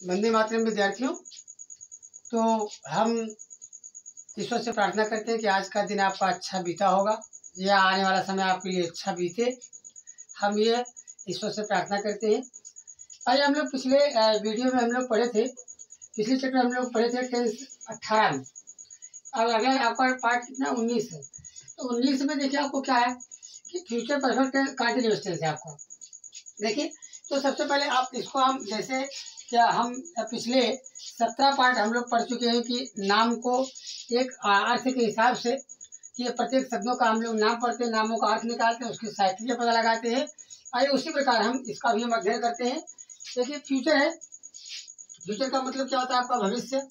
वंदे मातरम विद्यार्थियों। तो हम ईश्वर से प्रार्थना करते हैं कि आज का दिन आपका अच्छा बीता होगा या आने वाला समय आपके लिए अच्छा बीते। हम ये ईश्वर से प्रार्थना करते हैं। आज हम लोग पिछले वीडियो में हम लोग पढ़े थे, पिछले चैप्टर हम लोग पढ़े थे टेंस 18 में। अब अगला आपका पार्ट कितना 19 है। तो 19 में देखिए आपको क्या है कि फ्यूचर परफेक्ट कंटिन्यूअस टेंस है आपका। देखिए तो सबसे पहले आप इसको हम जैसे क्या हम पिछले 17 पार्ट हम लोग पढ़ चुके हैं कि नाम को एक अर्थ के हिसाब से ये प्रत्येक शब्दों का हम लोग नाम पढ़ते हैं, नामों का अर्थ निकालते हैं, उसकी साहित्य पता लगाते हैं। आइए उसी प्रकार हम इसका भी हम अध्ययन करते हैं। देखिए फ्यूचर है, फ्यूचर का मतलब क्या होता है आपका भविष्य,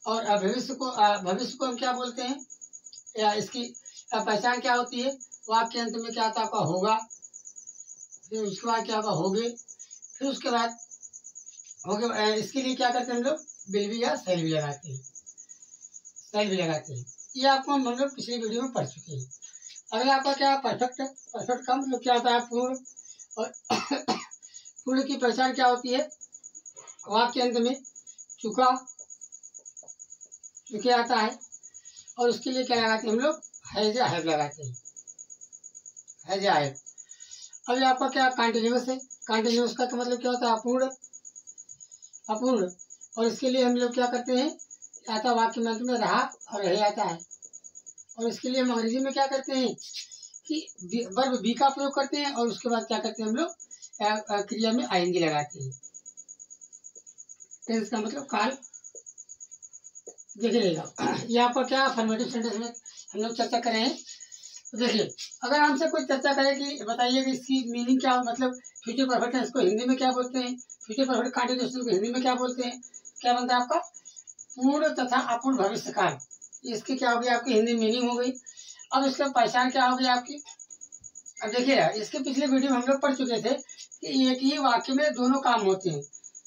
और भविष्य को हम क्या बोलते हैं या इसकी पहचान क्या होती है। वाक्य अंत में क्या होता है आपका होगा, फिर उसके बाद क्या होगा होगे, फिर उसके बाद होगे। इसके लिए क्या करते हैं हम लोग विल भी या शैल भी लगाते हैं, शैल भी लगाते हैं। ये आपको हम लोग पिछली वीडियो में पढ़ चुके हैं। अगला आपका क्या परफेक्ट, परफेक्ट का मतलब क्या होता है पूर्ण, और पूर्ण की पहचान क्या होती है वाक्य अंत में चुका, चुके आता है, और उसके लिए क्या लगाते हैं हम लोग हैज या हैव लगाते हैं, हैज या हैव। अब आपका क्या कंटिन्यूअस है, कंटिन्यूअस का तो मतलब क्या होता है अपूर्ण, अपूर्ण, और इसके लिए हम लोग क्या करते हैं आता वाक्य में अंत में रहा और रहे आता है, और इसके लिए हम अंग्रेजी में क्या करते हैं कि वर्ब बी का प्रयोग करते हैं, और उसके बाद क्या करते हैं हम लोग क्रिया में आईएनजी लगाते हैं। टेंस का मतलब काल। देखिएगा ये आपका क्या अफर्मेटिव सेंटेंस में हम लोग चर्चा कर रहे हैं। तो देखिए अगर हमसे कोई चर्चा करे कि बताइए कि इसकी मीनिंग क्या, मतलब फ्यूचर परफेक्ट टेंस को हिंदी में क्या बोलते हैं, फ्यूचर परफेक्ट कंटीन्यूअस को हिंदी में क्या बोलते हैं, क्या बनता है आपका पूर्ण तथा अपूर्ण भविष्य काल। इसकी क्या होगी आपकी हिंदी मीनिंग हो गई। अब इसका पहचान क्या होगी आपकी। अब देखिए इसके पिछले वीडियो में हम लोग पढ़ चुके थे कि एक ही वाक्य में दोनों काम होते हैं,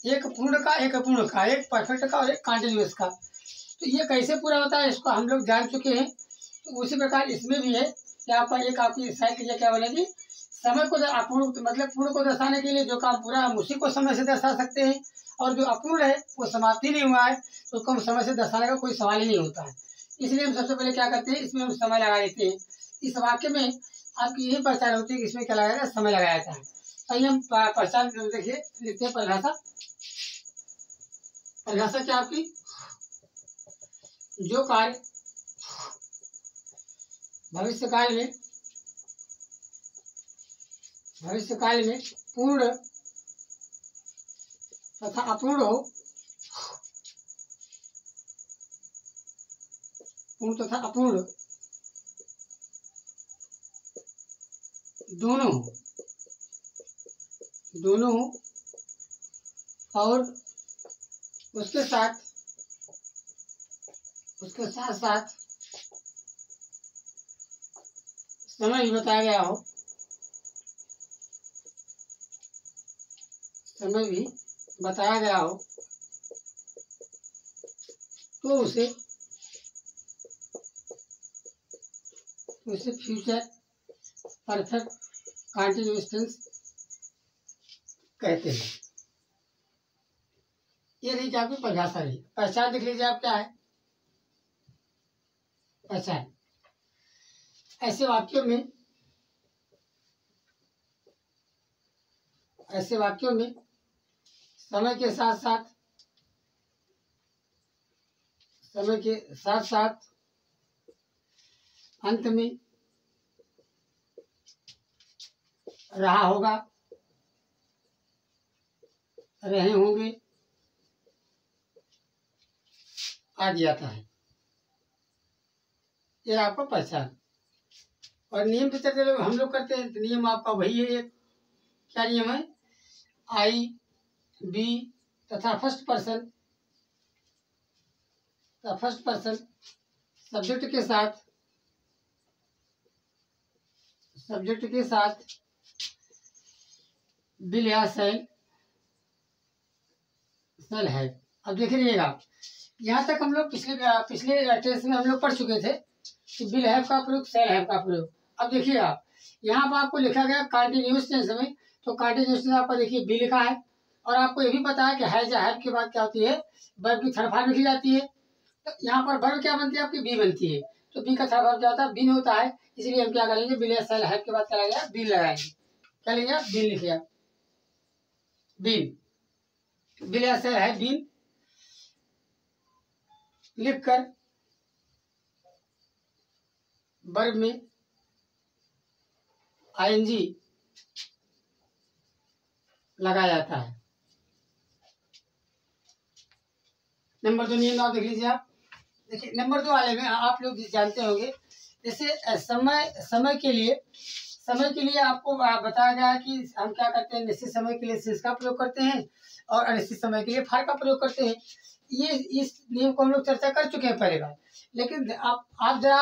एक पूर्ण का, एक अपूर्ण का, एक परफेक्ट का और एक कंटीन्यूअस का। तो ये कैसे पूरा होता है इसको हम लोग जान चुके हैं। तो उसी प्रकार इसमें भी है कि आपका एक आपकी साइकिल क्या बनेगी समय को अपूर्ण मतलब पूर्ण को दर्शाने के लिए जो काम पूरा हम उसी को समय से दर्शा सकते हैं, और जो अपूर्ण है वो समाप्ति नहीं हुआ है तो उसको हम समय से दर्शाने का कोई सवाल ही नहीं होता है। इसलिए हम सबसे पहले क्या करते हैं इसमें हम समय लगा देते हैं। इस वाक्य में आपकी यही पहचान होती है कि इसमें क्या लगाया समय लगाया जाता है। आइए हम पहचान देखिए लिखते हैं परिभाषा। परिभाषा क्या आपकी जो कार्य भविष्य काल में पूर्ण तथा अपूर्ण हो, पूर्ण तथा अपूर्ण दोनों हो, और उसके साथ समय भी बताया गया हो, समय भी बताया गया हो, तो उसे फ्यूचर परफेक्ट कंटीन्यूअस टेंस कहते हैं। ये रही क्या आपकी परिभाषा रही। पहचान देख लीजिए आप क्या है पहचान। ऐसे वाक्यों में समय के साथ अंत में रहा होगा, रहे होंगे आदि आता है। ये आपका पहचान। और नियम की चर्चा हम लोग करते हैं। नियम आपका वही है, एक क्या नियम है आई बी तथा फर्स्ट पर्सन सब्जेक्ट के साथ विल या शैल है। अब देख लीजिएगा यहाँ तक हम लोग पिछले टेंस में हम लोग पढ़ चुके थे कि विल हैव का प्रयोग, शैल हैव का प्रयोग। अब देखिए आप यहाँ पर आपको लिखा गया कंटिन्यूअस टेंस में, तो कंटिन्यूअस टेंस आपका देखिए बी लिखा है, और आपको ये भी पता है कि हैज या हैव के बाद क्या होती है, वर्ब की थर्ड फॉर्म लिखी जाती है। तो यहाँ पर वर्ब क्या बनती है आपकी, बी बनती है। तो बी का थर्ड फॉर्म क्या होता है, बीन होता है। इसलिए हम क्या करेंगे, बिल या सेल हैव के बाद क्या लगेगा, बीन लगाएंगे। क्या लेंगे आप, बीन लिखिए आप, बीन। बिल या सेल है बीन लिखकर वर्ब में आईएनजी लगाया जाता है। नंबर 2 नियम आप देख लीजिए आप। देखिए नंबर 2 वाले में आप लोग जानते होंगे, जैसे समय के लिए आपको बताया गया है कि हम क्या करते हैं, निश्चित समय के लिए सिंस का प्रयोग करते हैं और अनिश्चित समय के लिए फॉर का प्रयोग करते हैं। ये इस नियम को हम लोग चर्चा कर चुके हैं पहले बार। लेकिन आप जरा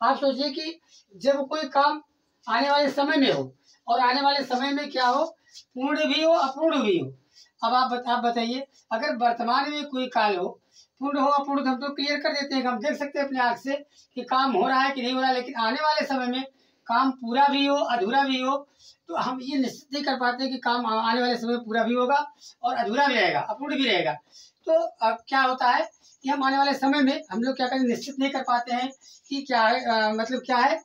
आप सोचिए कि जब कोई काम आने वाले समय में हो और आने वाले समय में क्या हो, पूर्ण भी हो अपूर्ण भी हो। अब आप बताइए, अगर वर्तमान में कोई काल हो, पूर्ण हो अपूर्ण, हम तो क्लियर कर देते हैं, हम देख सकते हैं अपने आँख से कि काम हो रहा है कि नहीं हो रहा है। लेकिन आने वाले समय में काम पूरा भी हो अधूरा भी हो, तो हम ये निश्चित नहीं कर पाते कि काम आने वाले समय में पूरा भी होगा और अधूरा भी रहेगा, अपूर्ण भी रहेगा। तो अब क्या होता है कि हम आने वाले समय में हम लोग क्या करें, निश्चित नहीं कर पाते हैं कि क्या है, मतलब क्या है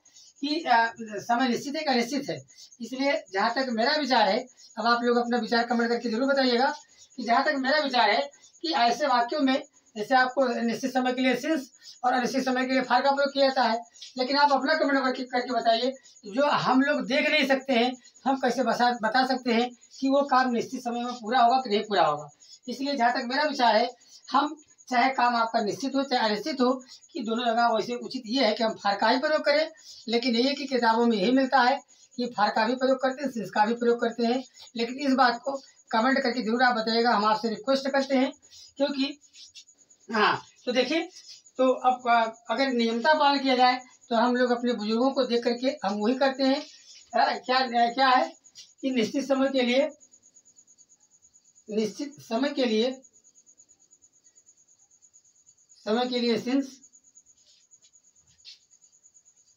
कि समय निश्चित है कि अनिश्चित है। इसलिए जहाँ तक मेरा विचार है, अब आप लोग अपना विचार कमेंट करके जरूर बताइएगा कि जहाँ तक मेरा विचार है कि ऐसे वाक्यों में जैसे आपको निश्चित समय के लिए सिंस और अनिश्चित समय के लिए फॉर का प्रयोग किया जाता है। लेकिन आप अपना कमेंट करके बताइए, जो हम लोग देख नहीं सकते हैं हम कैसे बता सकते हैं कि वो काम निश्चित समय में पूरा होगा कि नहीं पूरा होगा। इसलिए जहाँ तक मेरा विचार है, हम चाहे काम आपका निश्चित हो चाहे अनिश्चित हो, कि दोनों जगह वैसे उचित ये है कि हम फॉर का ही प्रयोग करें। लेकिन ये कि किताबों में यही मिलता है कि फॉर का भी प्रयोग करते हैं, सिंस का भी प्रयोग करते हैं। लेकिन इस बात को कमेंट करके जरूर आप बताइएगा, हम आपसे रिक्वेस्ट करते हैं। क्योंकि हाँ, तो देखिए, तो अब अगर नियमता पालन किया जाए तो हम लोग अपने बुजुर्गों को देख करके हम वही करते हैं। क्या है कि निश्चित समय के लिए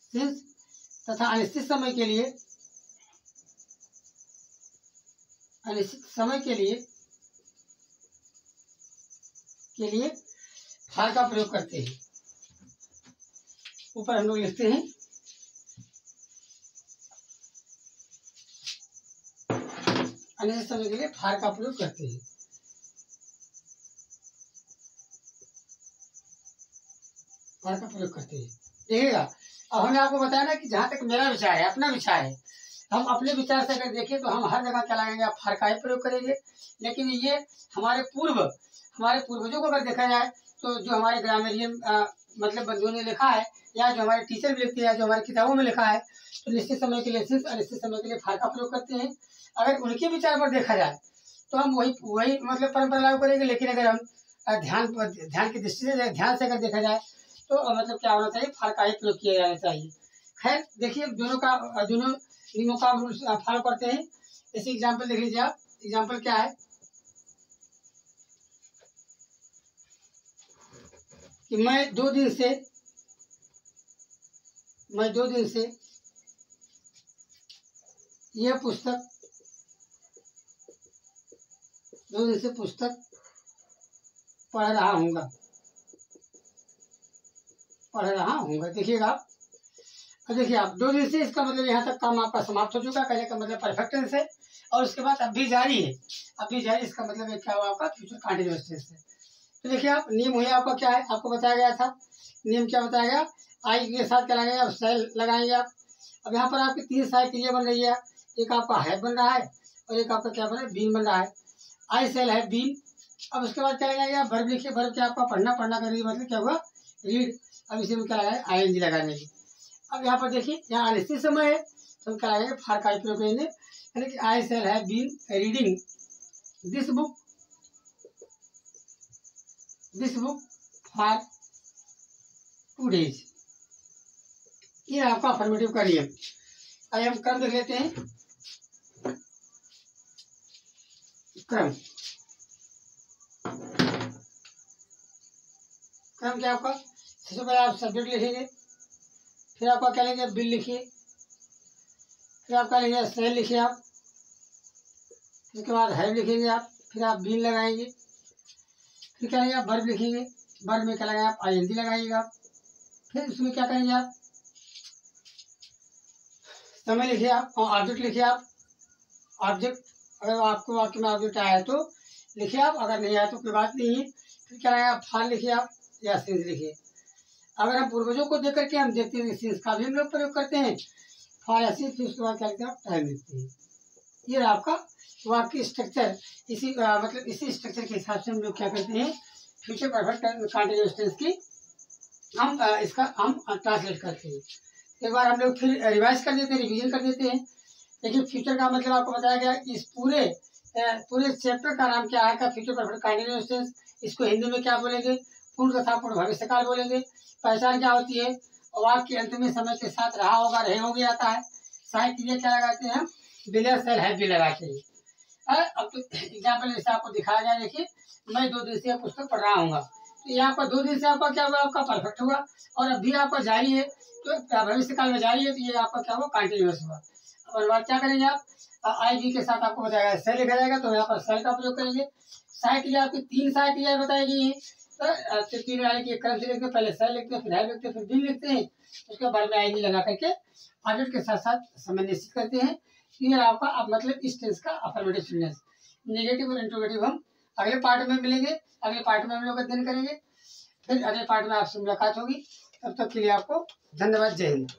सिंस तथा अनिश्चित समय के लिए फॉर का प्रयोग करते हैं। ऊपर हम लोग लिखते हैं अनिश्चित समय के लिए फॉर का प्रयोग करते हैं। फॉर का प्रयोग करते हैं, देखिएगा। अब हमने आपको बताया ना कि जहाँ तक मेरा विचार है, अपना विचार है, हम अपने विचार से अगर देखें तो हम हर जगह क्या लगाएंगे, फॉर का ही प्रयोग करेंगे। लेकिन ये हमारे पूर्वजों को अगर देखा जाए तो जो हमारे ग्रामेरियन मतलब बंधुओं ने लिखा है, या जो हमारे टीचर भी लिखते हैं, जो हमारी किताबों में लिखा है, तो निश्चित समय के लिए सिंस, अनिश्चित समय के लिए फॉर का प्रयोग करते हैं। अगर उनके विचार पर देखा जाए तो हम वही मतलब परंपरा लागू करेंगे। लेकिन अगर हम ध्यान की दृष्टि से ध्यान से अगर देखा जाए तो मतलब क्या होना चाहिए, फॉर का ही प्रयोग किया जाना चाहिए। खैर देखिए, दोनों नियमों का रूल्स फॉलो करते हैं। जैसे एग्जाम्पल देख लीजिए आप। एग्जाम्पल क्या है कि मैं 2 दिन से यह पुस्तक 2 दिन से पुस्तक पढ़ रहा हूँगा। देखिएगा आप, अब देखिए आप 2 दिन से, इसका मतलब यहाँ तक काम आपका समाप्त हो चुका है। कहने का मतलब परफेक्ट टेंस है। और उसके बाद अब भी जारी है, इसका मतलब क्या हुआ आपका, फ्यूचर कंटिन्यूअस टेंस है। तो देखिए आप, नियम हुआ आपका क्या है, आपको बताया गया था। नियम क्या बताया गया, आई के साथ क्या लगाएंगे आप, सेल लगाएंगे आप। अब यहाँ पर आपकी 3 सहायक क्रिया बन रही है। एक आपका हैव बन रहा है और एक आपका क्या बन रहा है, बीन बन रहा है। आई सेल हैव बीन। अब उसके बाद क्या लगाएंगे आप, वर्ब लिखिए। वर्ब क्या आपका पढ़ना करने का मतलब क्या हुआ, रीड। अब इसी में क्या लगाए, आईएनजी लगाने की। अब यहाँ पर देखिए, यहाँ अनिश्चित समय है तो हम क्या लगाएंगे, फॉर का प्रयोग करेंगे। यानी कि I shall have been reading this book for 2 days। ये आपका अफर्मेटिव का नियम। आइए हम क्रम देख लेते हैं। क्रम क्या आपका, सबसे पहले आप सब्जेक्ट लिखेंगे, फिर आपका क्या लेंगे, बिल लिखिए, फिर आपका लेंगे सेल लिखिए आप, उसके बाद हैव लिखेंगे आप, फिर आप बीन लगाएंगे, फिर क्या लगाएंगे आप वर्ब लिखेंगे, वर्ब में क्या लगाएंगे आप ING लगाइएगा आप, फिर उसमें क्या करेंगे आप समय लिखिए आप और ऑब्जेक्ट लिखिए आप, ऑब्जेक्ट अगर आपको वाक्य में ऑब्जेक्ट आया है तो लिखिए आप, अगर नहीं आया तो कोई बात नहीं है। फिर क्या लगाएंगे आप फाल लिखिए आप या सीन्स लिखिए। अगर हम पूर्वजों को देख करके हम देखते हैं सीन्स का भी हम लोग प्रयोग करते हैं, फाल या सीन्स, फिर उसके बाद क्या लिखते हैं आप टाइम लिखते हैं। ये रहा आपका वाक्य स्ट्रक्चर। इसी मतलब इसी स्ट्रक्चर के हिसाब से हम लोग क्या करते हैं फ्यूचर परफेक्ट कंटीन्यूअस टेंस की हम इसका हम ट्रांसलेट करते हैं। एक बार हम लोग फिर रिवाइज कर देते हैं, रिवीजन कर देते हैं। देखिए फ्यूचर का मतलब आपको बताया गया, इस पूरे चैप्टर का नाम क्या है, फ्यूचर परफेक्ट कंटीन्यूअस टेंस। इसको हिंदी में क्या बोलेंगे, पूर्ण तथा पूर्ण भविष्यकाल बोलेंगे। पहचान क्या होती है, वाक्य के अंत में समय के साथ रहा होगा, रहे होंगे आता है। सहायक क्रिया क्या लगाते हैं, बिना सेल हैव भी लगाते हैं। अब तो एग्जाम्पल जैसे आपको दिखाया गया, देखिए मैं 2 दिन से पुस्तक पढ़ रहा हूँ, तो ये आपका 2 दिन से आपका क्या हुआ, आपका परफेक्ट हुआ, और अभी आपका जारी है तो भविष्य काल में जारी है, तो ये आपका क्या हुआ कंटिन्यूअस हुआ। और बात क्या करेंगे आप IB के साथ आपको बताया गया सेल लिखा जाएगा, तो यहाँ पर सेल का प्रयोग करेंगे। सहायक क्रिया आपकी 3 सहायक क्रियाएं बताई गई है, तो 3 वाले की क्रम से लिखते हैं, पहले सेल लिखते हैं, फिर हैव लिखते हैं, फिर बिन लिखते हैं, उसके बाद में ING लगा करके ऑब्जेक्ट के साथ साथ समय निश्चित करते हैं। ये आपका अब मतलब इस टेंस का अफर्मेटिव सेंटेंस। नेगेटिव और इंट्रोगेटिव हम अगले पार्ट में मिलेंगे, अगले पार्ट में हम लोग अध्ययन करेंगे। फिर अगले पार्ट में आपसे मुलाकात होगी, तब तक के लिए आपको धन्यवाद, जय हिंद।